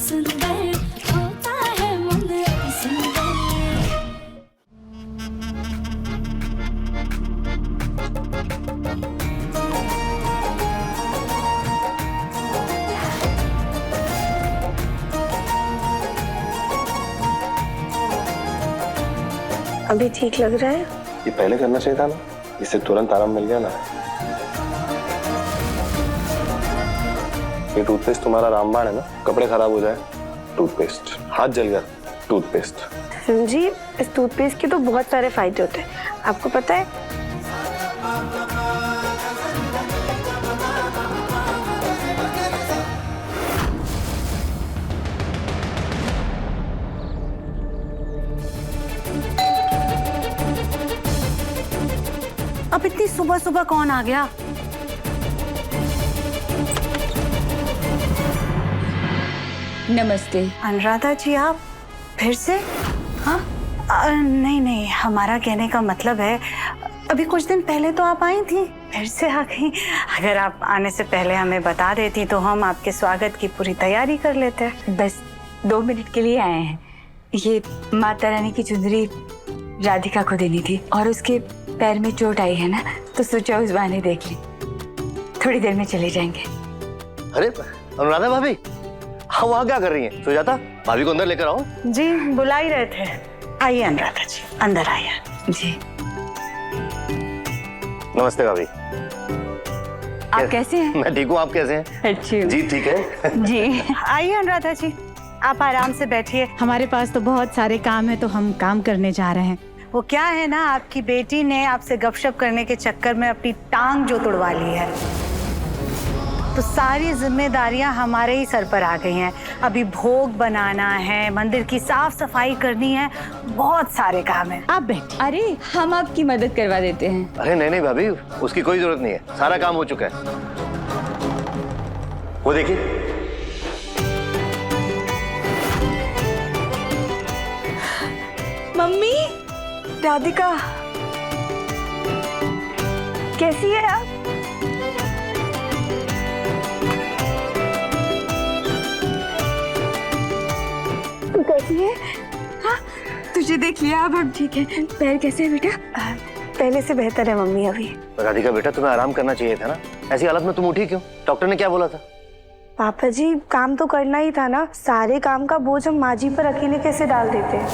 सुंदर होता है मन सुंदर। अभी ठीक लग रहा है? ये पहले करना चाहिए था ना, इससे तुरंत आराम मिल गया ना। ये टूथपेस्ट तुम्हारा रामबाण है ना, कपड़े खराब हो जाए टूथपेस्ट, हाथ जल गया टूथपेस्ट। जी, इस टूथपेस्ट के तो बहुत सारे फायदे होते हैं, आपको पता है? अब इतनी सुबह सुबह कौन आ गया? नमस्ते। अनुराधा जी, आप फिर से? हाँ? नहीं नहीं, हमारा कहने का मतलब है अभी कुछ दिन पहले तो आप आई थी, फिर से आ गई। अगर आप आने से पहले हमें बता देती तो हम आपके स्वागत की पूरी तैयारी कर लेते। बस 2 मिनट के लिए आए हैं। ये माता रानी की चुंदरी राधिका को देनी थी और उसके पैर में चोट आई है ना, तो सोचा उस बहाने देख ली। थोड़ी देर में चले जाएंगे। अरे अनुराधा भाभी, हाँ वहाँ क्या कर रही हैं? सुजाता, भाभी को अंदर लेकर आओ। जी, बुला ही रहे थे। आइए अनुराधा जी, अंदर आइए। जी, नमस्ते भाभी। आप कैसे हैं? मैं ठीक हूँ, आप कैसे हैं? अच्छी हूँ। जी ठीक है। जी, आइए अनुराधा जी, आप आराम से बैठिए। हमारे पास तो बहुत सारे काम है, तो हम काम करने जा रहे हैं। वो क्या है ना, आपकी बेटी ने आपसे गपशप करने के चक्कर में अपनी टांग जो तुड़वा ली है, तो सारी जिम्मेदारियां हमारे ही सर पर आ गई हैं। अभी भोग बनाना है, मंदिर की साफ सफाई करनी है, बहुत सारे काम हैं। आप बैठ। अरे हम आपकी मदद करवा देते हैं। अरे नहीं नहीं भाभी, उसकी कोई जरूरत नहीं है, सारा काम हो चुका है। वो देखिए, मम्मी, राधिका कैसी है आप? तू कैसी है? हाँ, तुझे देख लिया, अब हम ठीक है। पैर कैसे है बेटा? पहले से बेहतर है मम्मी अभी। राधिका बेटा, तुम्हें आराम करना चाहिए था ना, ऐसी हालत में तुम उठी क्यों? डॉक्टर ने क्या बोला था? पापा जी, काम तो करना ही था ना, सारे काम का बोझ हम माँ जी पर अकेले कैसे डाल देते हैं?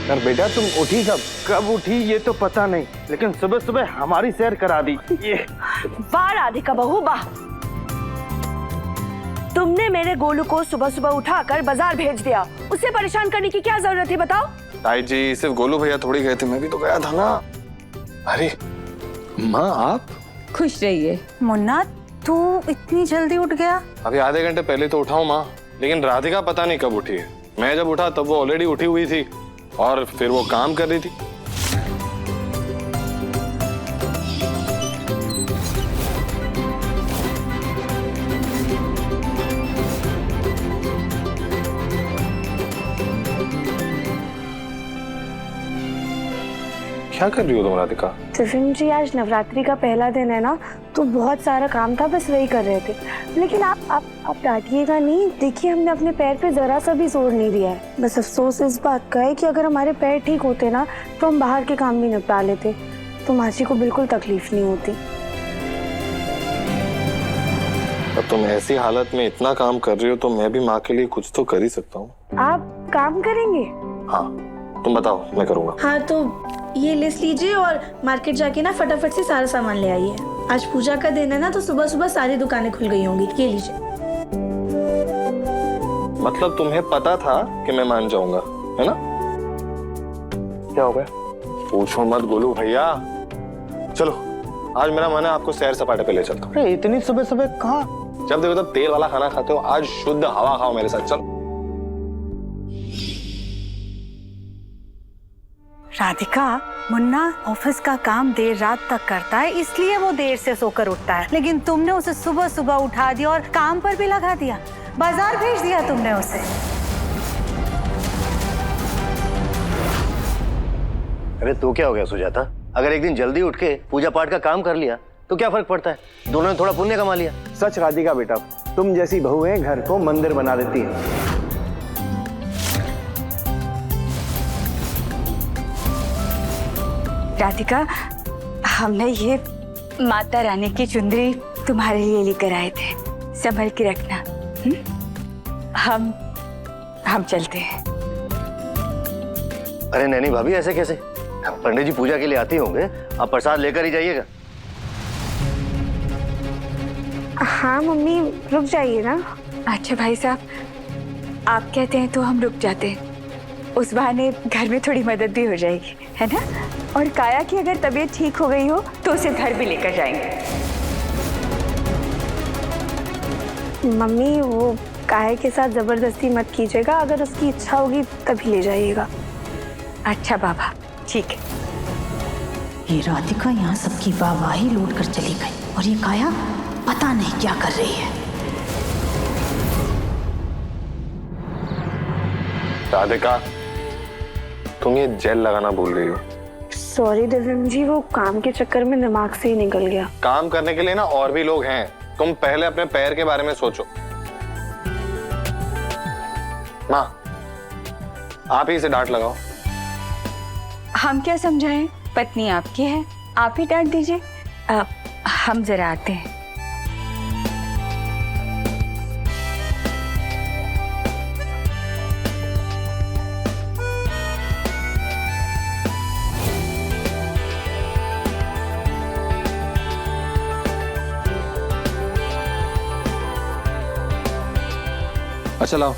यार बेटा, तुम उठी कब उठी ये तो पता नहीं, लेकिन सुबह सुबह हमारी सैर करा दी। ये वाह राधिका बहू वाह, तुमने मेरे गोलू को सुबह सुबह उठाकर बाजार भेज दिया। उसे परेशान करने की क्या जरूरत है बताओ? ताई जी, सिर्फ गोलू भैया थोड़ी गए थे, मैं भी तो गया था ना। अरे माँ, आप खुश रहिए। मुन्ना, तू इतनी जल्दी उठ गया? अभी आधे घंटे पहले तो उठाऊं माँ, लेकिन राधिका पता नहीं कब उठी है। मैं जब उठा तब वो ऑलरेडी उठी हुई थी और फिर वो काम कर रही थी। क्या कर रही हो तुम राधिका? टिफिन जी, आज नवरात्रि का पहला दिन है ना, तो बहुत सारा काम था, बस वही कर रहे थे। लेकिन आप डांटिएगा नहीं, देखिए हमने अपने पैर पे जरा सा भी जोर नहीं दिया है। बस अफसोस इस बात का है कि अगर हमारे पैर ठीक होते ना, तो हम बाहर के काम भी निपटा लेते, तो माँ जी को बिल्कुल तकलीफ नहीं होती। अब तुम ऐसी हालत में इतना काम कर रही हो तो मैं भी माँ के लिए कुछ तो कर ही सकता हूँ। आप काम करेंगे? हाँ, तुम बताओ, मैं करूँगा। हाँ, तो ये लिस्ट लीजिए और मार्केट जाके ना फटाफट से सारा सामान ले आइए। आज पूजा का दिन है ना, तो सुबह सुबह सारी दुकानें खुल गई होंगी। ये लीजिए। मतलब तुम्हें पता था कि मैं मान जाऊंगा, है ना? क्या हो गया? पूछो मत गोलू भैया। चलो, आज मेरा मन है आपको सैर सपाटे पे ले चलता हूँ। अरे इतनी सुबह सुबह कहाँ? जब देखो तब तेल वाला खाना खाते हो, आज शुद्ध हवा खाओ मेरे साथ। चलो। राधिका, मुन्ना ऑफिस का काम देर रात तक करता है, इसलिए वो देर से सोकर उठता है, लेकिन तुमने उसे सुबह सुबह उठा दिया और काम पर भी लगा दिया, बाजार भेज दिया तुमने उसे। अरे तो क्या हो गया सुजाता, अगर एक दिन जल्दी उठ के पूजा पाठ का काम कर लिया तो क्या फर्क पड़ता है, दोनों ने थोड़ा पुण्य कमा लिया। सच राधिका बेटा, तुम जैसी बहुएं घर को मंदिर बना देती हैं। राधिका, हमने ये माता रानी की चुंदरी तुम्हारे लिए लेकर आए थे, संभल के रखना। हम चलते हैं। अरे नैनी भाभी, ऐसे कैसे? पंडित जी पूजा के लिए आते होंगे, आप प्रसाद लेकर ही जाइएगा। हाँ मम्मी, रुक जाइए ना। अच्छा भाई साहब, आप कहते हैं तो हम रुक जाते हैं। उस बहाने घर में थोड़ी मदद भी हो जाएगी, है ना? और काया की अगर तबीयत ठीक हो गई हो तो उसे घर भी लेकर जाएंगे। मम्मी, वो काया के साथ जबरदस्ती मत कीजिएगा, अगर उसकी इच्छा होगी तभी ले जाइएगा। अच्छा बाबा, ठीक है। ये राधिका यहाँ सबकी वाहवाही लूट कर चली गई और ये काया पता नहीं क्या कर रही है। राधिका, तुम ये जेल लगाना भूल गई हो। सॉरी दिव्यम जी, वो काम के चक्कर में दिमाग से ही निकल गया। काम करने के लिए ना और भी लोग हैं, तुम पहले अपने पैर के बारे में सोचो। माँ, आप ही इसे डांट लगाओ। हम क्या समझाएं, पत्नी आपकी है, आप ही डांट दीजिए। हम जरा आते हैं। अच्छा लाओ,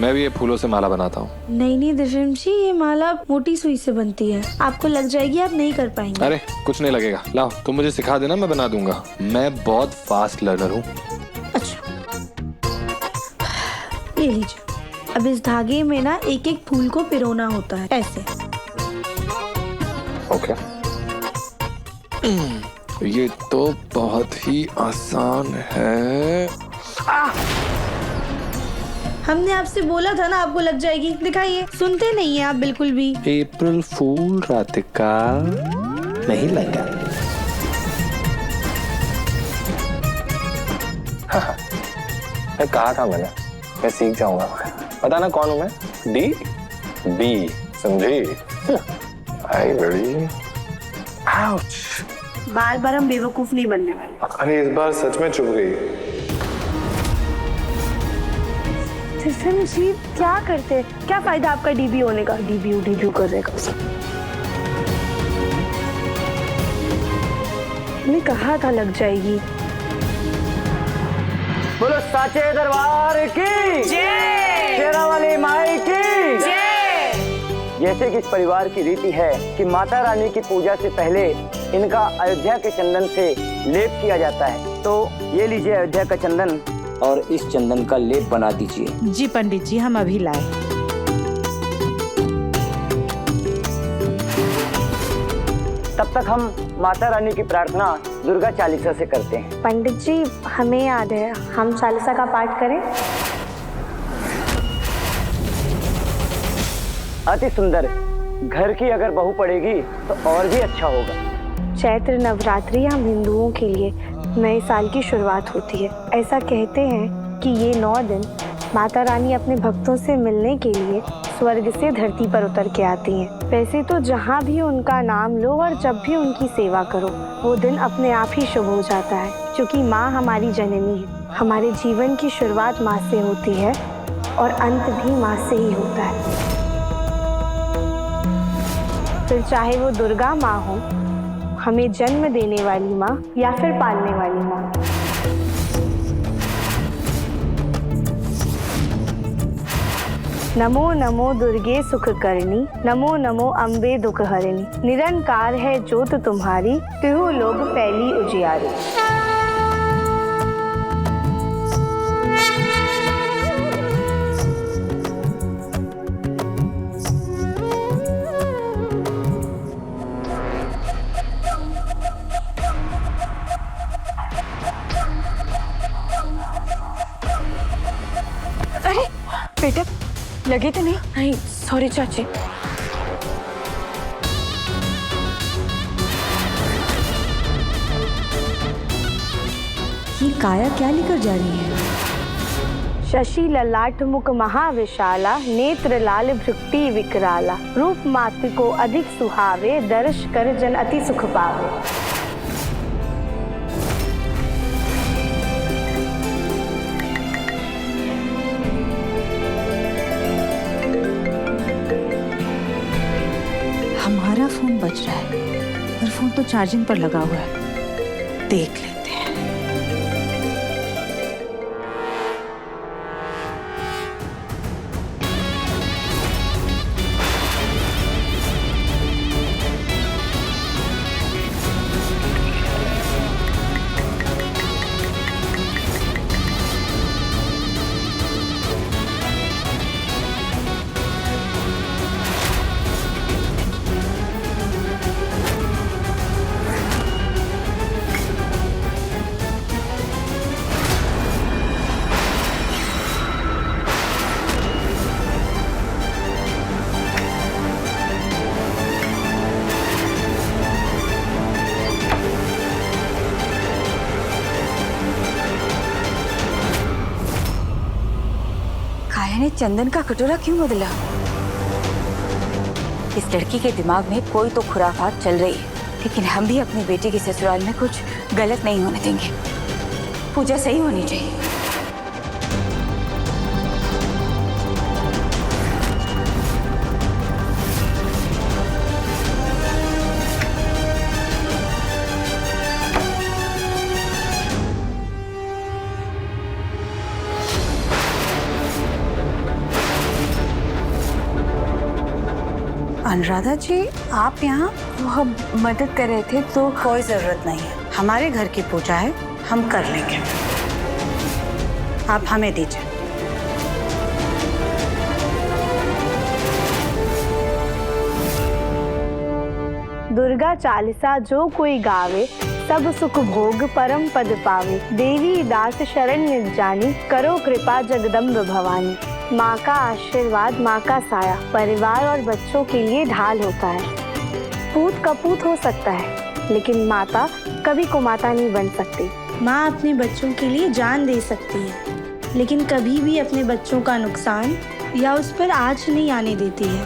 मैं भी ये फूलों से माला बनाता हूँ। नहीं नहीं दिव्यम जी, ये माला मोटी सुई से बनती है, आपको लग जाएगी, आप नहीं कर पाएंगे। अरे कुछ नहीं लगेगा, लाओ तुम मुझे सिखा देना, मैं बना दूंगा। मैं बहुत फास्ट लर्नर हूँ। अच्छा, ये लीजिए। अब इस धागे में ना एक एक फूल को पिरोना होता है, ऐसे। ओके। ये तो बहुत ही आसान है। हमने आपसे बोला था ना आपको लग जाएगी, दिखाइए। सुनते नहीं है आप बिल्कुल भी। अप्रैल फूल राधिका, नहीं लगा। मैं कहा था मैंने, मैं सीख जाऊंगा। पता ना कौन हूं मैं? डी बी, समझी? आई बड़ी। आउच। बार बार हम बेवकूफ नहीं बनने वाले। अरे इस बार सच में चुप गई। जी क्या करते, क्या फायदा आपका डीबी होने का? डीबी कर रहेगा। मैं कहा था लग जाएगी। बोलो साचे दरबार की जय, शेरा वाली माई की जय। जैसे कि इस परिवार की रीति है कि माता रानी की पूजा से पहले इनका अयोध्या के चंदन से लेप किया जाता है, तो ये लीजिए अयोध्या का चंदन और इस चंदन का लेप बना दीजिए। जी पंडित जी, हम अभी लाए। तब तक हम माता रानी की प्रार्थना दुर्गा चालीसा से करते हैं। पंडित जी, हमें याद है, हम चालीसा का पाठ करें। अति सुंदर। घर की अगर बहू पड़ेगी तो और भी अच्छा होगा। चैत्र नवरात्रि हम हिंदुओं के लिए नए साल की शुरुआत होती है। ऐसा कहते हैं कि ये 9 दिन माता रानी अपने भक्तों से मिलने के लिए स्वर्ग से धरती पर उतर के आती हैं। वैसे तो जहाँ भी उनका नाम लो और जब भी उनकी सेवा करो, वो दिन अपने आप ही शुभ हो जाता है, क्योंकि माँ हमारी जननी है। हमारे जीवन की शुरुआत माँ से होती है और अंत भी माँ से ही होता है। फिर चाहे वो दुर्गा माँ हो, हमें जन्म देने वाली माँ, या फिर पालने वाली माँ। नमो नमो दुर्गे सुख करनी, नमो नमो अम्बे दुख हरणी। निरंकार है ज्योत तुम्हारी, तिहु लोग फैली उजियारी। अरे बेटा, लगे तो नहीं? नहीं, सॉरी चाची। ये काया क्या लेकर जा रही है? शशि ललाट मुख महाविशाला, नेत्र लाल भृक्ति विकराला, रूप मात्र को अधिक सुहावे, दर्श कर जन अति सुख पावे। हमारा फोन बज रहा है और फोन तो चार्जिंग पर लगा हुआ है, देख लेते हैं। काया ने चंदन का कटोरा क्यों बदला? इस लड़की के दिमाग में कोई तो खुराफात चल रही है, लेकिन हम भी अपनी बेटी के ससुराल में कुछ गलत नहीं होने देंगे। पूजा सही होनी चाहिए। अनुराधा जी, आप यहाँ? हम मदद कर रहे थे तो। कोई जरूरत नहीं है, हमारे घर की पूजा है, हम कर लेंगे। आप हमें दीजिए। दुर्गा चालीसा जो कोई गावे, सब सुख भोग परम पद पावे। देवी दास शरण निज जानी, करो कृपा जगदम्ब भवानी। माँ का आशीर्वाद, माँ का साया परिवार और बच्चों के लिए ढाल होता है। पूत कपूत हो सकता है, लेकिन माता कभी कुमाता नहीं बन सकती। माँ अपने बच्चों के लिए जान दे सकती है, लेकिन कभी भी अपने बच्चों का नुकसान या उस पर आँच नहीं आने देती है।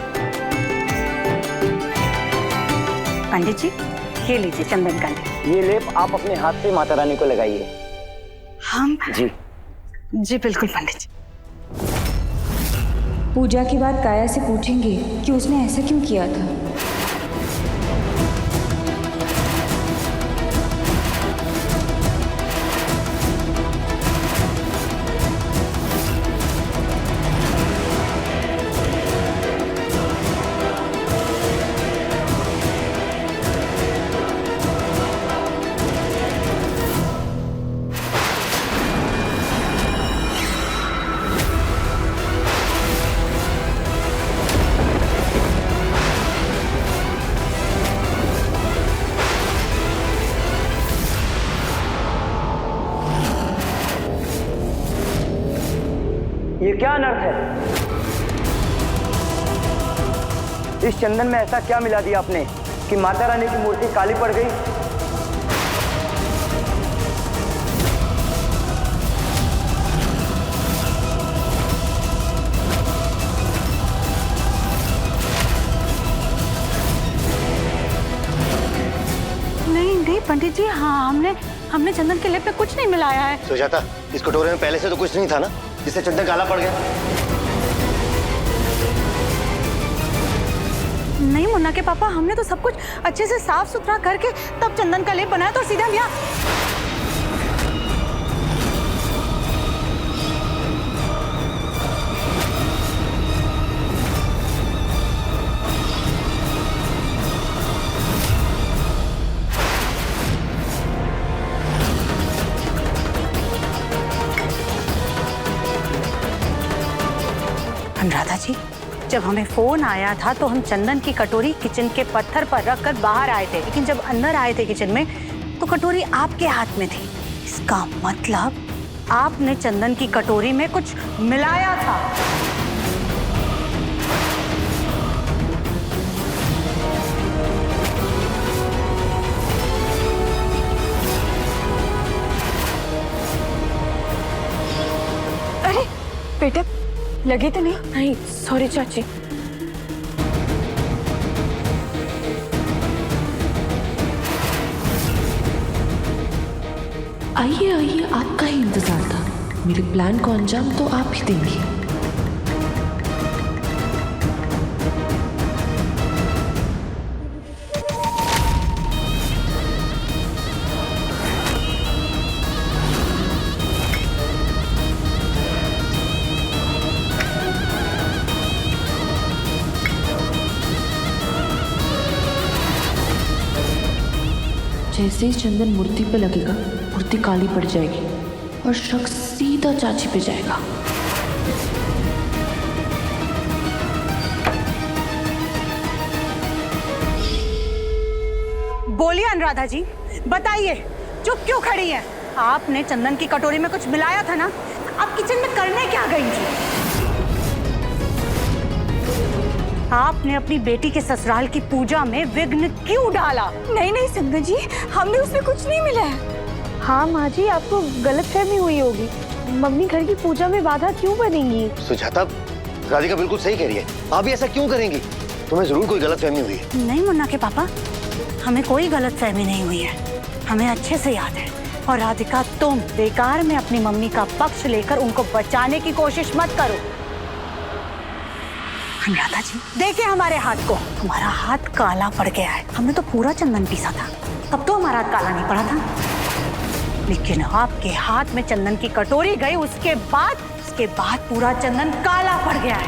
पंडित जी, ये लीजिए चंदन का लेप। ये लेप आप अपने हाथ से माता रानी को लगाइए। हम? जी जी बिल्कुल पंडित जी। पूजा के बाद काया से पूछेंगे कि उसने ऐसा क्यों किया था। ये क्या अनर्थ है? इस चंदन में ऐसा क्या मिला दिया आपने कि माता रानी की मूर्ति काली पड़ गई? नहीं नहीं पंडित जी, हाँ हमने चंदन के लेप पे कुछ नहीं मिलाया है। सुजाता, इस कटोरे में पहले से तो कुछ नहीं था ना, जिससे चंदन काला पड़ गया? नहीं मुन्ना के पापा, हमने तो सब कुछ अच्छे से साफ सुथरा करके तब चंदन का लेप बनाया, तो सीधे हम यहाँ। अनुराधा जी, जब हमें फोन आया था तो हम चंदन की कटोरी किचन के पत्थर पर रखकर बाहर आए थे, लेकिन जब अंदर आए थे किचन में तो कटोरी आपके हाथ में थी। इसका मतलब आपने चंदन की कटोरी में कुछ मिलाया था। बेटा लगे तो नहीं? नहीं सॉरी चाची। आइए आइए, आपका ही इंतजार था। मेरे प्लान को अंजाम तो आप ही देंगे। जैसे ही चंदन मूर्ति पे लगेगा, मूर्ति काली पड़ जाएगी और शख्स सीधा चाची पे जाएगा। बोलिए अनुराधा जी, बताइए चुप क्यों खड़ी हैं? आपने चंदन की कटोरी में कुछ मिलाया था ना? आप किचन में करने क्या गई थी? आपने अपनी बेटी के ससुराल की पूजा में विघ्न क्यों डाला? नहीं नहीं संगत जी, हमने उसमें कुछ नहीं मिलाया। हाँ माँ जी, आपको गलतफहमी हुई होगी। मम्मी घर की पूजा में बाधा क्यों बनेंगी? सुजाता, राधिका बिल्कुल सही कह रही है। आप भी ऐसा क्यों करेंगी? तुम्हें जरूर कोई गलतफहमी हुई है। नहीं मुन्ना के पापा, हमें कोई गलतफहमी नहीं हुई है। हमें अच्छे से याद है। और राधिका, तुम बेकार में अपनी मम्मी का पक्ष लेकर उनको बचाने की कोशिश मत करो। अनुराधा जी, देखिए हमारे हाथ को, हमारा हाथ काला पड़ गया है। हमने तो पूरा चंदन पीसा था, तब तो हमारा हाथ काला नहीं पड़ा था। लेकिन आपके हाथ में चंदन की कटोरी गई, उसके बाद पूरा चंदन काला पड़ गया है।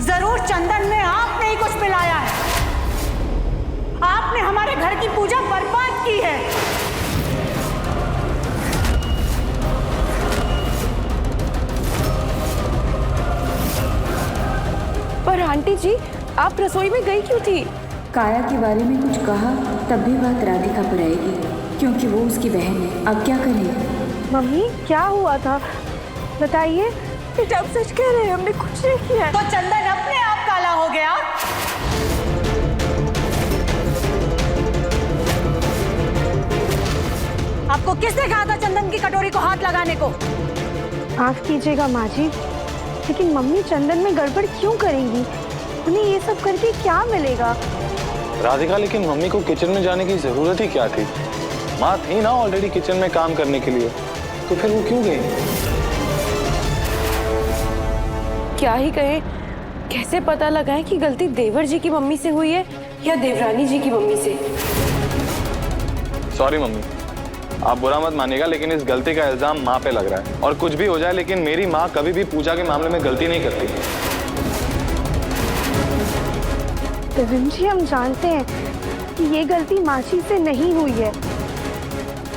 जरूर चंदन में आपने ही कुछ मिलाया है। आपने हमारे घर की पूजा बर्बाद की है। पर आंटी जी, आप रसोई में गई क्यों थी? काया के बारे में कुछ कहा तब भी बात राधिका पर आएगी, क्योंकि वो उसकी बहन है। अब क्या करें? मम्मी क्या हुआ था, बताइए। बेटा आप सच कह रहे हैं, हमने कुछ नहीं किया। तो चंदन अपने आप काला हो गया। आपको किसने कहा था चंदन की कटोरी को हाथ लगाने को? माफ कीजिएगा माँ जी, लेकिन मम्मी चंदन में गड़बड़ क्यों करेंगी? उन्हें ये सब करके क्या मिलेगा? राधिका, लेकिन मम्मी को किचन में जाने की जरूरत ही क्या थी? माँ थी ना ऑलरेडी किचन में काम करने के लिए, तो फिर वो क्यों गई? क्या ही कहे, कैसे पता लगाएं कि गलती देवर जी की मम्मी से हुई है या देवरानी जी की मम्मी से? सॉरी मम्मी, आप बुरा मत मानिएगा, लेकिन इस गलती का इल्जाम माँ पे लग रहा है। और कुछ भी हो जाए, लेकिन मेरी माँ कभी भी पूजा के मामले में गलती नहीं करती। देवन जी, हम जानते हैं कि ये गलती मासी से नहीं हुई है,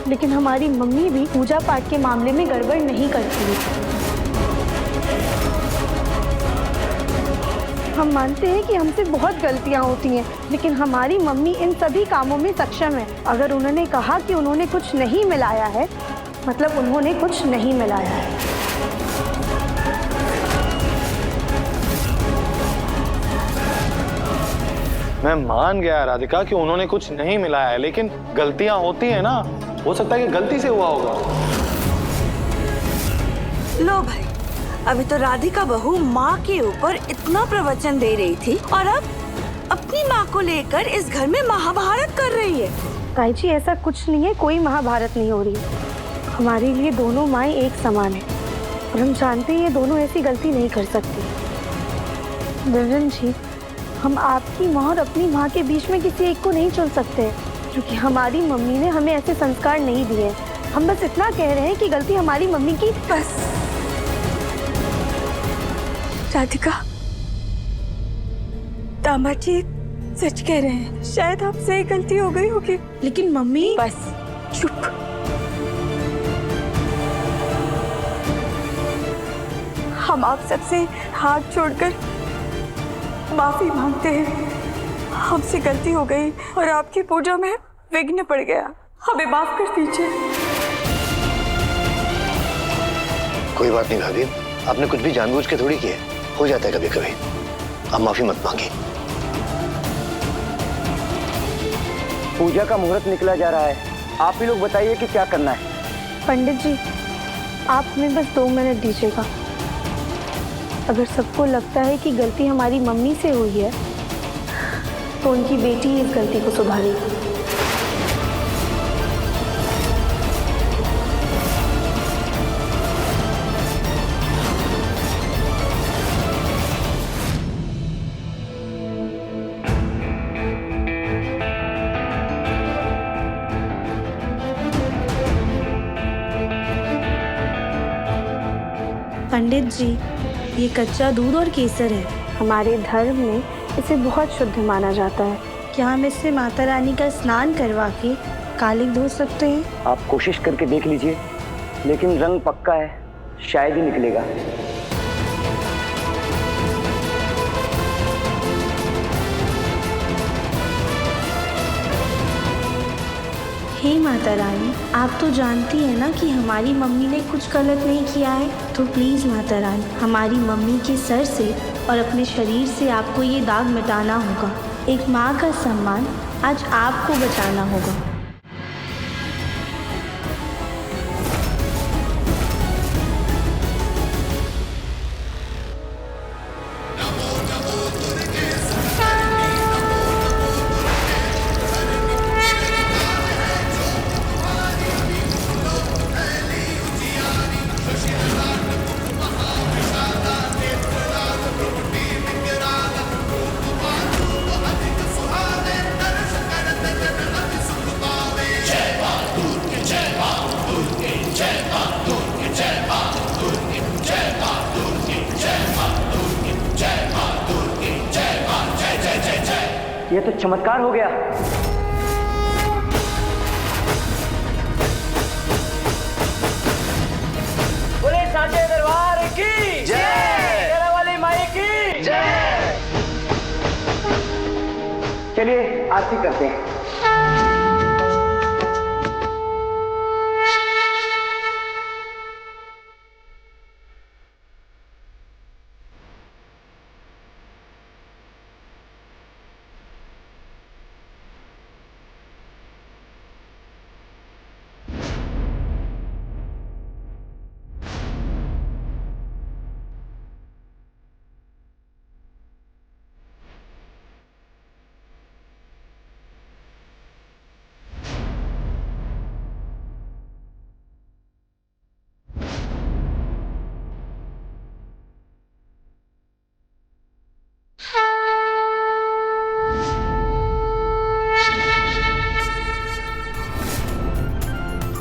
लेकिन हमारी मम्मी भी पूजा पाठ के मामले में गड़बड़ नहीं करती है। हम मानते हैं कि हमसे बहुत गलतियां होती हैं, लेकिन हमारी मम्मी इन सभी कामों में सक्षम है। अगर उन्होंने कहा कि उन्होंने कुछ नहीं मिलाया है, मतलब उन्होंने कुछ नहीं मिलाया है। मैं मान गया राधिका कि उन्होंने कुछ नहीं मिलाया है, लेकिन गलतियां होती है ना, हो सकता है कि गलती से हुआ होगा। लो भाई, अभी तो राधिका बहू माँ के ऊपर इतना प्रवचन दे रही थी और अब अपनी माँ को लेकर इस घर में महाभारत कर रही है। ताई जी, ऐसा कुछ नहीं है, कोई महाभारत नहीं हो रही है। हमारे लिए दोनों माएँ एक समान है और हम जानते हैं ये दोनों ऐसी गलती नहीं कर सकती। देवन जी, हम आपकी माँ और अपनी माँ के बीच में किसी एक को नहीं चुन सकते, क्योंकि हमारी मम्मी ने हमें ऐसे संस्कार नहीं दिए। हम बस इतना कह रहे हैं कि गलती हमारी मम्मी की। बस राधिका, दामाद जी सच कह रहे हैं, शायद आपसे एक गलती हो गई होगी। लेकिन मम्मी, बस चुप। हम आप सबसे हाथ जोड़कर माफी मांगते हैं। हमसे गलती हो गई और आपकी पूजा में विघ्न पड़ गया, हमें माफ कर दीजिए। कोई बात नहीं भाभी, आपने कुछ भी जानबूझ के थोड़ी किया, हो जाता है कभी कभी। आप माफी मत मांगिए। पूजा का मुहूर्त निकला जा रहा है, आप ही लोग बताइए कि क्या करना है। पंडित जी, आप हमें बस 2 मिनट दीजिएगा। अगर सबको लगता है कि गलती हमारी मम्मी से हुई है तो उनकी बेटी इस गलती को सुधारेगी। पंडित जी, ये कच्चा दूध और केसर है। हमारे धर्म में इसे बहुत शुद्ध माना जाता है। क्या हम इससे माता रानी का स्नान करवा के कालिक धो सकते हैं? आप कोशिश करके देख लीजिए, लेकिन रंग पक्का है, शायद ही निकलेगा। हे माता रानी, आप तो जानती हैं ना कि हमारी मम्मी ने कुछ गलत नहीं किया है, तो प्लीज़ माता रानी, हमारी मम्मी के सर से और अपने शरीर से आपको ये दाग मिटाना होगा। एक माँ का सम्मान आज आपको बचाना होगा। ये तो चमत्कार हो गया। बोले साचे दरबार की जय, शेरा वाली माई की जय। चलिए आरती करते हैं।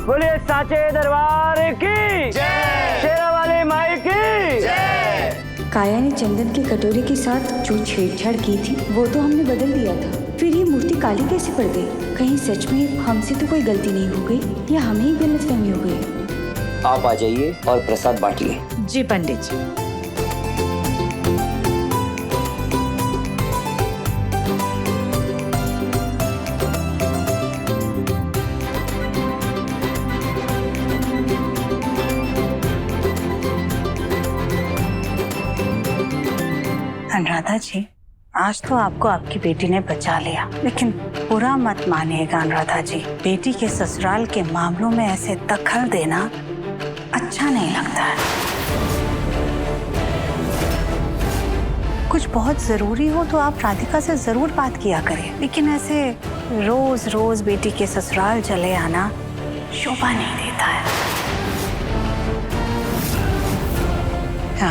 बोलिए साचे दरबार की जय, शेरा वाली माई की जय। काया ने चंदन की कटोरी के साथ जो छेड़छाड़ की थी वो तो हमने बदल दिया था, फिर ये मूर्ति काली कैसे पड़ गई? कहीं सच में हमसे तो कोई गलती नहीं हो गई या हमें ही गलतफहमी हो गई? आप आ जाइए और प्रसाद बांटिए। जी पंडित जी। अनुराधा जी, आज तो आपको आपकी बेटी ने बचा लिया, लेकिन बुरा मत मानिएगा अनुराधा जी, बेटी के ससुराल के मामलों में ऐसे दखल देना अच्छा नहीं लगता है। कुछ बहुत जरूरी हो तो आप राधिका से जरूर बात किया करें, लेकिन ऐसे रोज रोज बेटी के ससुराल चले आना शोभा नहीं देता है।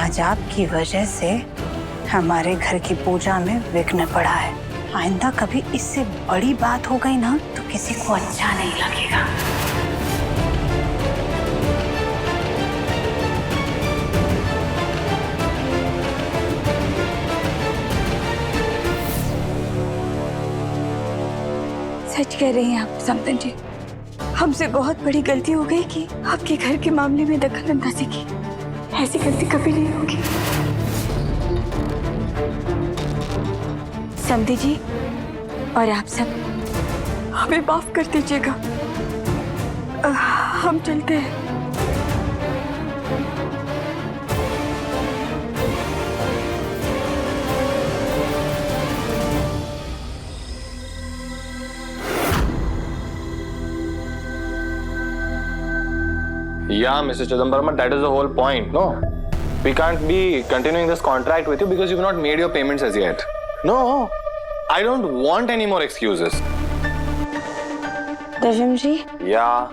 आज आपकी वजह से हमारे घर की पूजा में विघ्न पड़ा है। आइंदा कभी इससे बड़ी बात हो गई ना तो किसी को अच्छा नहीं लगेगा। सच कह रही हैं आप समतन जी, हमसे बहुत बड़ी गलती हो गई कि आपके घर के मामले में दखल अंदाजी की। ऐसी गलती कभी नहीं होगी। समधी जी और आप सब हमें माफ कर दीजिएगा। हम चलते हैं। Yeah, Mr. Chidambaram, that is the whole point, no? We can't be continuing this contract with you because you've not made your payments as yet. No, I don't want any more excuses. Divyam ji, Yeah.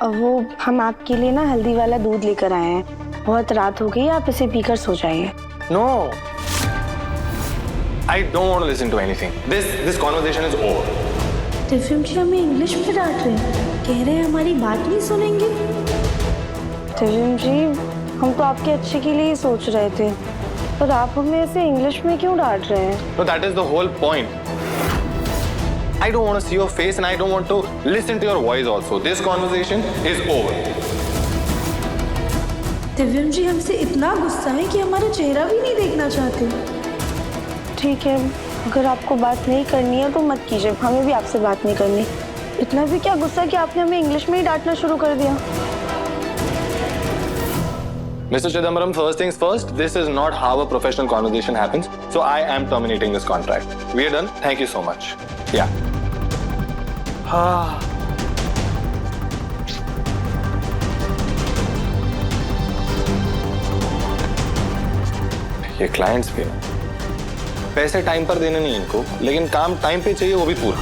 वो हम आपके लिए ना हल्दी वाला दूध लेकर आए हैं। बहुत रात हो गई, आप इसे पीकर सो जाइए। No. I don't want to listen to anything. This conversation is over. दिव्यम जी हमें इंग्लिश में डांट रहे हैं, कह रहे हैं हमारी बात नहीं सुनेंगे। दिव्यम जी, हम तो आपके अच्छे के लिए ही सोच रहे थे, पर आप हमें ऐसे इंग्लिश में क्यों डांट रहे हैं? No, that is the whole point. I don't want to see your face and I don't want to listen to your voice also. This conversation is over. दिव्यम जी हमसे इतना गुस्सा है कि हमारा चेहरा भी नहीं देखना चाहते। ठीक है, अगर आपको बात नहीं करनी है तो मत कीजिए, हमें भी आपसे बात नहीं करनी। इतना भी क्या गुस्सा कि आपने हमें इंग्लिश में ही डांटना शुरू कर दिया। Mr. Chidambaram, first things first, this is not how a professional conversation happens. So I am terminating this contract. We are done. Thank you so much. Yeah. ये क्लाइंट्स भी हैं। पैसे टाइम पर देने नहीं इनको, लेकिन काम टाइम पे चाहिए, वो भी पूरा।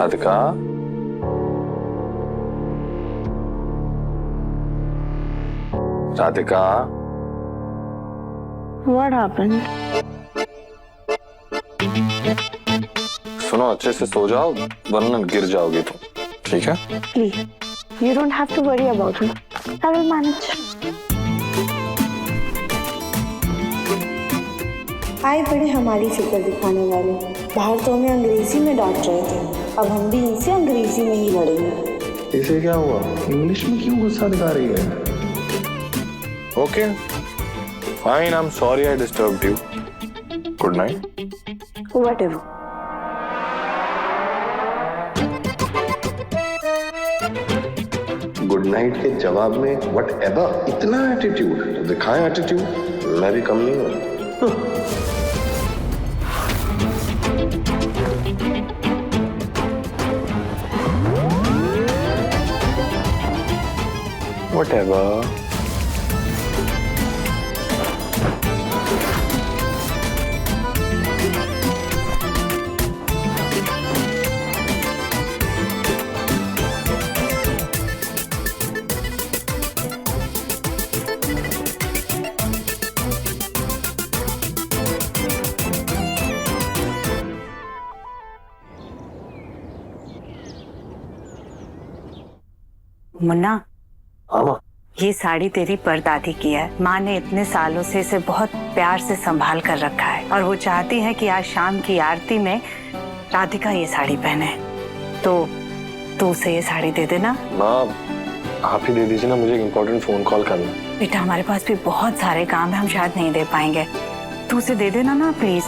Radhika, Radhika, What happened? सुनो, अच्छे से सो जाओ वरना गिर जाओगे तुम, ठीक है? Please, you don't have to worry about me. I will manage. आए बड़े हमारी फिक्र दिखाने वाले। बाहर तो हमें अंग्रेजी में डांट रहे थे, अब हम भी इनसे अंग्रेजी में ही लड़ेंगे। इसे क्या हुआ? इंग्लिश में क्यों गुस्सा दिखा रही है? Okay, fine, I am sorry I disturbed you. Good night. Whatever. Good night के जवाब में व्हाटएवर, इतना एटीट्यूड दिखाएं। एटीट्यूड मैं भी कम नहीं हूं। Whatever. मुन्ना, हाँ, ये साड़ी तेरी परदादी की है। माँ ने इतने सालों से इसे बहुत प्यार से संभाल कर रखा है और वो चाहती है कि आज शाम की आरती में राधिका ये साड़ी पहने। तो तू उसे ये साड़ी दे देना। माँ, आप ही दे दीजिए ना, मुझे एक इम्पोर्टेंट फोन कॉल करना। बेटा, हमारे पास भी बहुत सारे काम है, हम शायद नहीं दे पाएंगे। तू उसे दे देना ना प्लीज।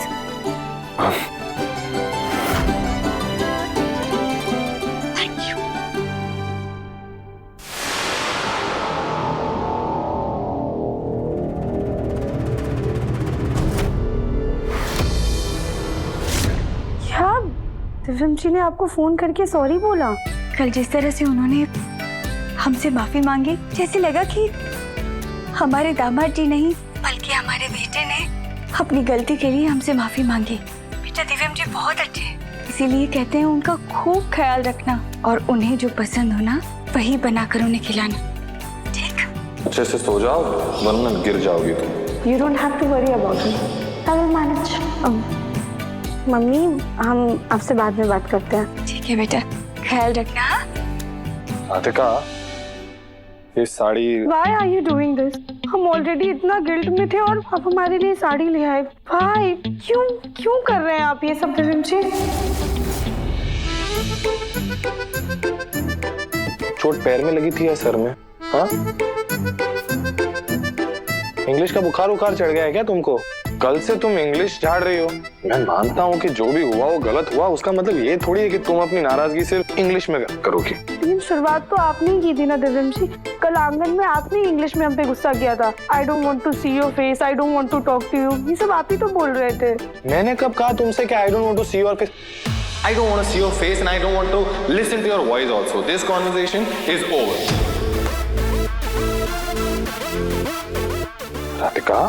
दिव्यम जी ने आपको फोन करके सॉरी बोला? कल जिस तरह से उन्होंने हमसे माफी मांगी, जैसे लगा कि हमारे दामाद जी नहीं बल्कि हमारे बेटे ने अपनी गलती के लिए हमसे माफी मांगी। बेटा, दिव्यम जी बहुत अच्छे हैं, इसीलिए कहते हैं उनका खूब ख्याल रखना और उन्हें जो पसंद हो ना वही बनाकर उन्हें खिलाना, ठीक? अच्छे से सो जाओ वरना गिर जाओगी तुम। You don't have to worry about me. I will manage. Mummy, हम आपसे बाद में बात करते हैं। ठीक है बेटा, ख्याल रखना। राधिका, ये sari. Why are you doing this? हम ऑलरेडी इतना गिल्ट में थे और आप हमारे लिए साड़ी ले आए। भाई, क्यों कर रहे हैं आप ये सब? दिव्यम जी, चोट पैर में लगी थी या सर में? हाँ, इंग्लिश का बुखार चढ़ गया है क्या तुमको? कल से तुम इंग्लिश झाड़ रही हो। मैं मानता हूँ कि जो भी हुआ वो गलत हुआ, उसका मतलब ये थोड़ी है कि तुम अपनी नाराजगी सिर्फ इंग्लिश में करोगी। लेकिन शुरुआत तो आपने ही की थी ना दिव्यम जी। कल आंगन में आपने इंग्लिश में हम पे गुस्सा किया था। I don't want to see your face, I don't want to talk to you, ये सब आप ही तो बोल रहे थे। मैंने कब कहा तुमसे कि I don't want to see your face? I don't want to see your face and I don't want to listen to your voice also. This conversation is over. Radhika,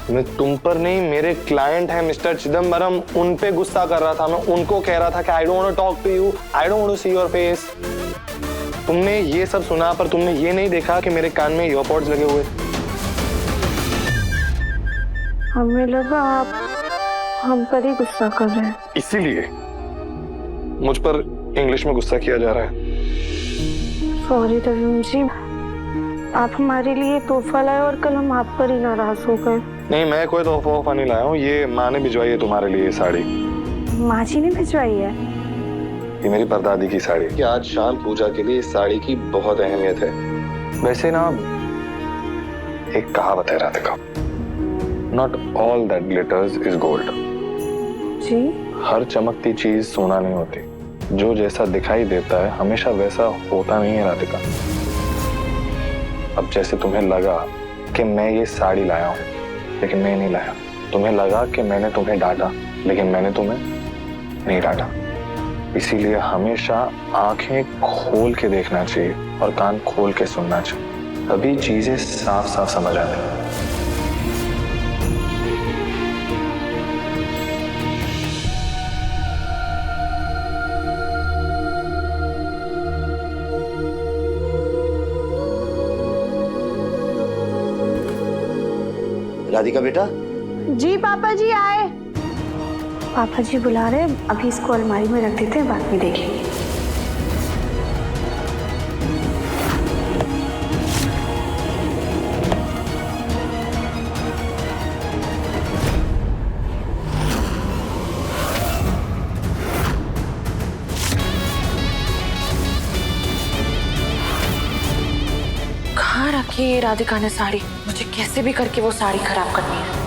मैं तुम पर नहीं, मेरे क्लाइंट है मिस्टर चिदम्बरम, उन पे गुस्सा कर रहा था। मैं उनको कह रहा था कि I don't want to talk to you, I don't want to see your face. तुमने ये सब सुना पर तुमने ये नहीं देखा कि मेरे कान में ईयरपॉड्स लगे हुए। हमें लगा आप हम पर ही गुस्सा कर रहे हैं, इसीलिए मुझ पर इंग्लिश में गुस्सा किया जा रहा है। सॉरी दिव्यम जी, आप हमारे लिए तोहफा लाए और कल हम आप पर ही नाराज हो गए। नहीं, मैं कोई तोहफा नहीं लाया हूँ, ये माँ ने भिजवाई है तुम्हारे लिए ये साड़ी। माँ जी ने भिजवाई है? ये मेरी परदादी की साड़ी कि आज शाम पूजा के लिए इस साड़ी की बहुत अहमियत है। वैसे ना एक कहावत है Radhika, not all that glitters is gold. जी? हर चमकती चीज सोना नहीं होती, जो जैसा दिखाई देता है हमेशा वैसा होता नहीं है राधिका। अब जैसे तुम्हें लगा कि मैं ये साड़ी लाया हूँ, लेकिन मैं नहीं लाया। तुम्हें लगा कि मैंने तुम्हें डांटा, लेकिन मैंने तुम्हें नहीं डांटा। इसीलिए हमेशा आंखें खोल के देखना चाहिए और कान खोल के सुनना चाहिए, तभी चीजें साफ साफ समझ आती हैं। राधिका बेटा। जी पापा जी आए। पापा जी बुला रहे, अभी इसको अलमारी में रख देते हैं, बाद में देखेंगे। कहाँ रखी है राधिका ने साड़ी? मुझे कैसे भी करके वो साड़ी खराब करनी है।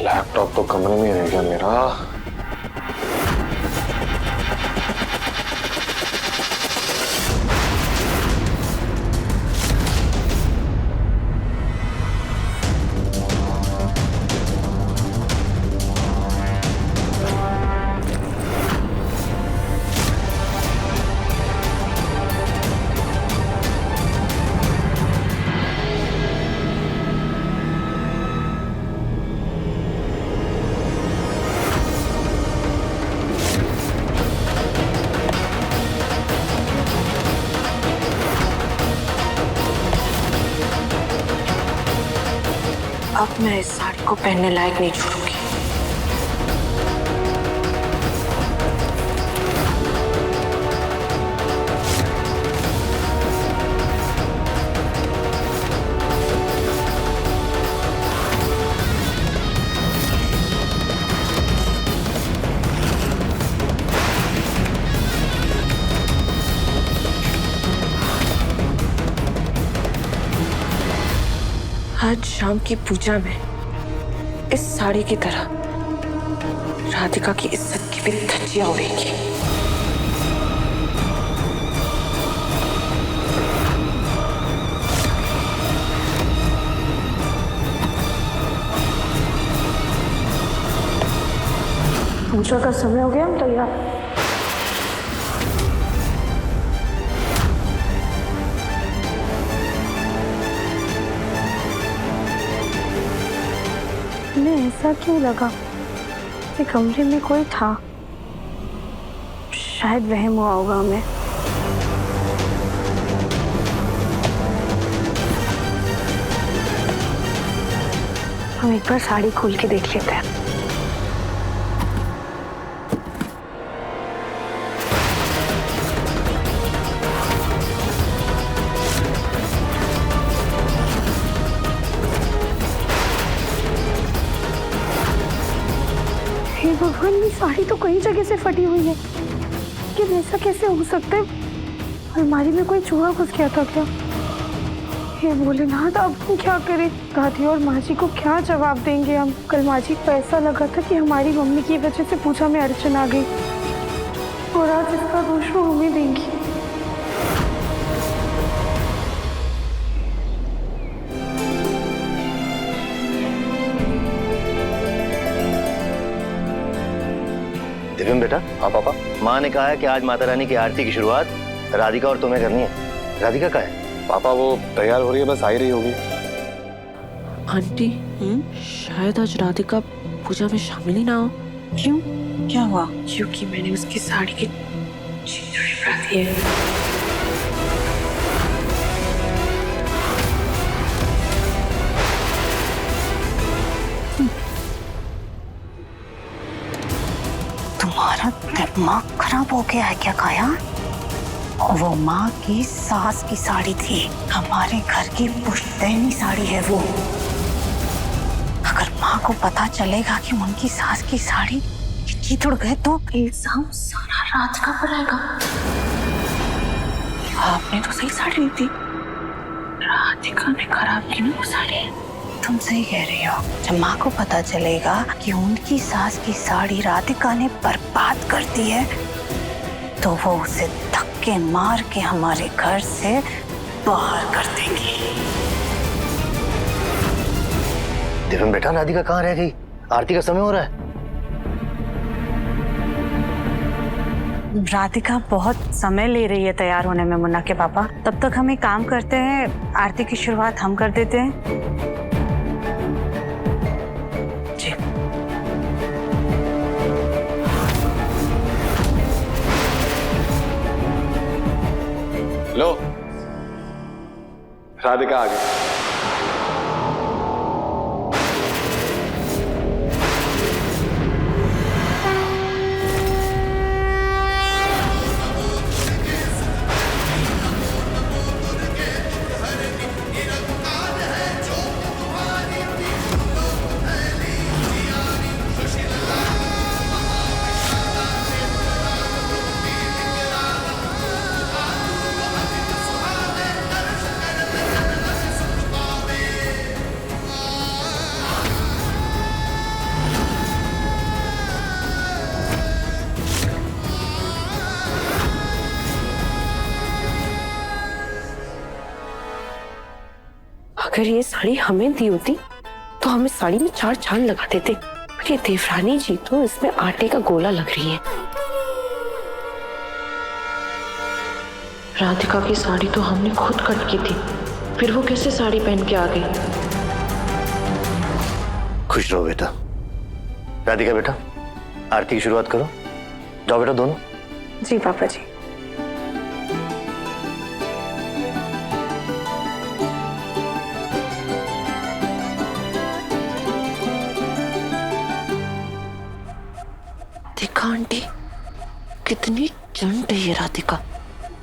लैपटॉप तो कमरे में रह गया मेरा। अब मैं इस साड़ी को पहनने लायक नहीं छोड़ूंगी। आज शाम की पूजा में इस साड़ी की तरह राधिका की इज्जत की भी धज्जियां उड़ेंगी। पूजा का समय हो गया, हम तैयार। ऐसा क्यों लगा कि कमरे में कोई था? शायद वहम हुआ होगा हमें। हम एक बार साड़ी खोल के देख लेते हैं। भगवान, ये साड़ी तो कई जगह से फटी हुई है, लेकिन ऐसा कैसे हो सकता है? अलमारी में कोई चूहा घुस गया था क्या? हे भोलेनाथ, अब हम क्या करें? दादी और माँ जी को क्या जवाब देंगे हम? कल माँ जी को ऐसा लगा था कि हमारी मम्मी की वजह से पूजा में अड़चन आ गई, और आज इसका दोष वो हमें देंगी। दिव्यम बेटा। हाँ पापा। माँ ने कहा है कि आज माता रानी की आरती की शुरुआत राधिका और तुम्हें करनी है। राधिका कहाँ है? पापा वो तैयार हो रही है, बस आ ही रही होगी। आंटी, शायद आज राधिका पूजा में शामिल ही ना हो। क्यों, क्या हुआ? क्योंकि मैंने उसकी साड़ी की चीज़ें उड़ा दी है। तुम्हारा दिमाग खराब हो गया है क्या काया? वो माँ की सास की साड़ी थी, हमारे घर की पुश्तैनी साड़ी है वो। अगर माँ को पता चलेगा कि उनकी सास की साड़ी चितुड़ गए तो इल्जाम सारा राधिका पर आएगा। आपने तो सही साड़ी ली थी, राधिका ने खराब की ना वो साड़ी। तुम सही कह रही हो। जब माँ को पता चलेगा कि उनकी सास की साड़ी राधिका ने बर्बाद कर दी है तो वो उसे धक्के मार के हमारे घर से बाहर कर देंगी। दिव्यम बेटा, राधिका कहाँ रह गई? आरती का समय हो रहा है। राधिका बहुत समय ले रही है तैयार होने में मुन्ना के पापा। तब तक हम एक काम करते हैं, आरती की शुरुआत हम कर देते हैं। जी। लो, राधिका आ गई। अगर ये साड़ी हमें दी होती तो हम इस साड़ी में 4 चांद लगा देते। पर ये देवरानी जी तो इसमें आटे का गोला लग रही है। राधिका की साड़ी तो हमने खुद कट की थी, फिर वो कैसे साड़ी पहन के आ गई? खुश रहो बेटा। राधिका बेटा, आरती की शुरुआत करो। जाओ बेटा दोनों। जी पापा जी। देखा आंटी, कितनी चंट है ये राधिका,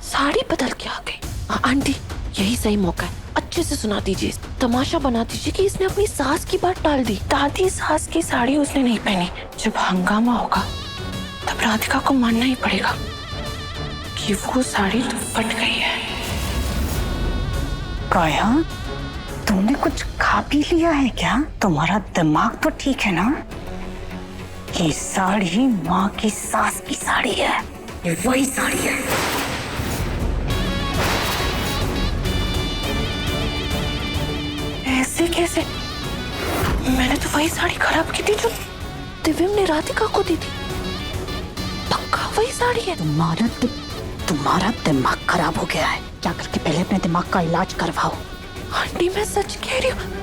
साड़ी बदल के आ गई। आंटी, यही सही मौका है, अच्छे से सुना दीजिए, तमाशा बना दीजिए कि इसने अपनी सास की बात टाल दी। दादी सास की साड़ी उसने नहीं पहनी। जब हंगामा होगा तब राधिका को मानना ही पड़ेगा कि वो साड़ी तो फट गई है। काया, तुमने कुछ खा पी लिया है क्या? तुम्हारा दिमाग तो ठीक है ना? ये साड़ी माँ की सास की साड़ी है, ये वही साड़ी है। ऐसे कैसे? मैंने तो वही साड़ी खराब की थी जो दिव्यम ने राधिका को दी थी। पक्का वही साड़ी है। तुम्हारा दिमाग खराब हो गया है। जाकर के पहले अपने दिमाग का इलाज करवाओ। आंटी, मैं सच कह रही हूँ।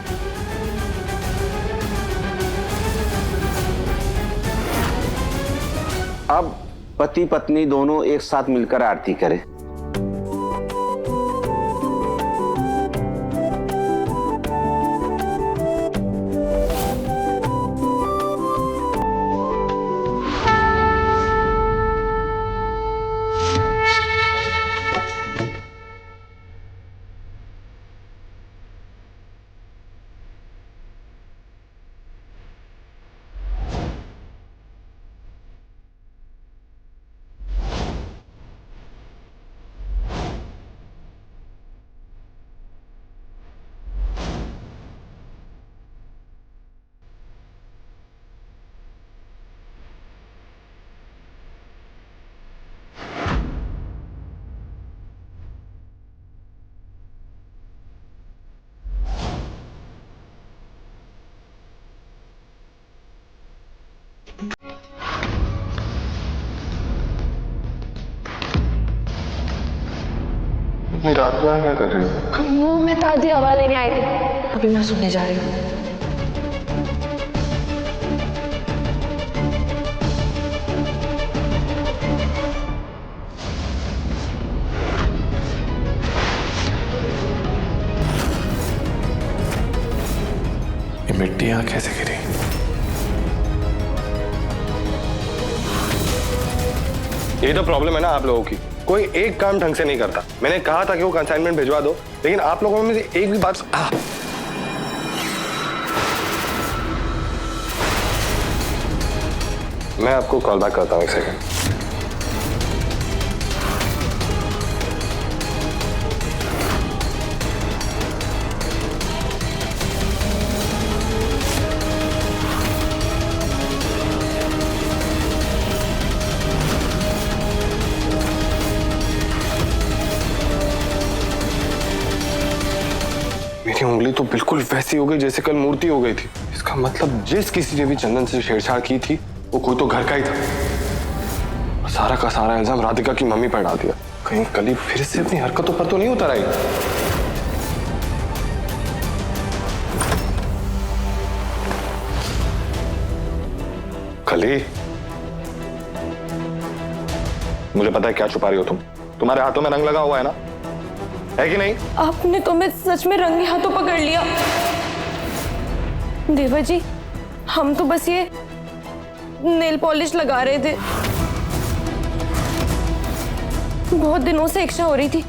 अब पति पत्नी दोनों एक साथ मिलकर आरती करें। इतनी रात में क्या कर रही हो? वो मैं ताज़ी हवा लेने आई थी, अभी मैं सोने जा रही हूँ। ये मिट्टी यहाँ कैसे गिरी? ये तो प्रॉब्लम है ना आप लोगों की, कोई एक काम ढंग से नहीं करता। मैंने कहा था कि वो कंसाइनमेंट भिजवा दो, लेकिन आप लोगों में से एक भी बात मैं आपको कॉल बैक करता हूँ, एक सेकंड। मेरी उंगली तो बिल्कुल वैसी हो गई जैसे कल मूर्ति हो गई थी। इसका मतलब जिस किसी ने भी चंदन से छेड़छाड़ की थी वो कोई तो घर का ही था। सारा का सारा इल्जाम राधिका की मम्मी पर डाल दिया। कहीं कली फिर से अपनी हरकतों पर तो नहीं उतर आई? कली, मुझे पता है क्या छुपा रही हो तुम। तुम्हारे हाथों में रंग लगा हुआ है ना, है कि नहीं? आपने तो मैं सच में रंगे हाथों पकड़ लिया। देवर जी, हम तो बस ये नेल पॉलिश लगा रहे थे। बहुत दिनों से इच्छा हो रही थी,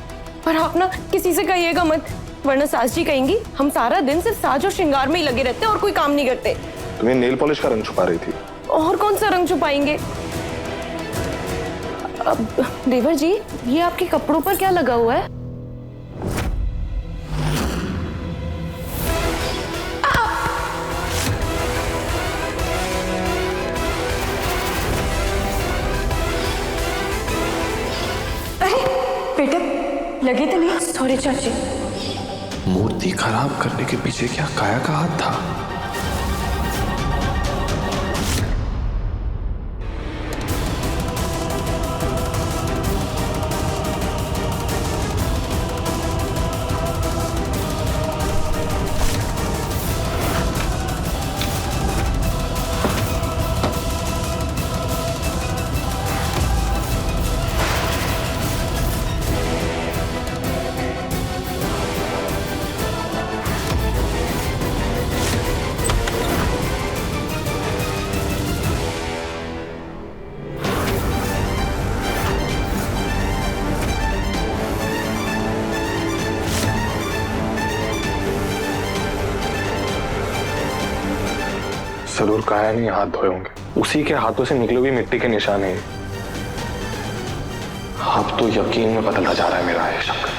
पर आप ना किसी से कहिएगा मत, वरना सास जी कहेंगी हम सारा दिन सिर्फ साज और श्रृंगार में ही लगे रहते और कोई काम नहीं करते। तुम्हें नेल पॉलिश का रंग छुपा रही थी? और कौन सा रंग छुपाएंगे? अब देवर जी, ये आपके कपड़ों पर क्या लगा हुआ है? बेटा लगे तो नहीं? सॉरी चाची। मूर्ति खराब करने के पीछे क्या काया का हाथ था? जरूर काया नहीं हाथ धोए होंगे, उसी के हाथों से निकली हुई मिट्टी के निशान है। अब तो यकीन में बदलता जा रहा है मेरा ये शक।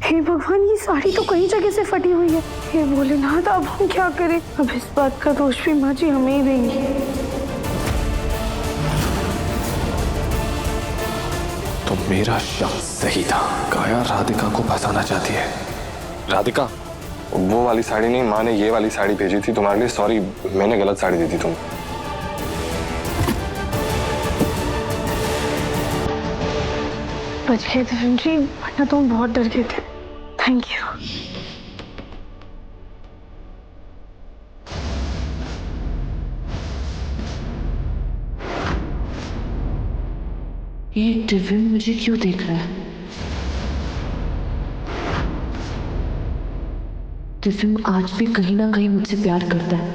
हे भगवान, ये साड़ी तो कई जगह से फटी हुई है। हे भोलेनाथ, अब हम क्या करें? अब इस बात का दोष भी माँ जी हमें ही देंगी। तो मेरा शक सही था, काया राधिका को फंसाना चाहती है। राधिका, वो वाली साड़ी नहीं, माँ ने ये वाली साड़ी भेजी थी तुम्हारे लिए। सॉरी, मैंने गलत साड़ी दी थी तुम। बच गए थे जी, वरना तुम बहुत डर गए थे। Thank you. ये दिव्य मुझे क्यों देख रहा है? दिव्य आज भी कहीं ना कहीं मुझसे प्यार करता है,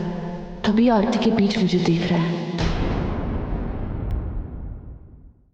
तभी आरती के बीच मुझे देख रहा है।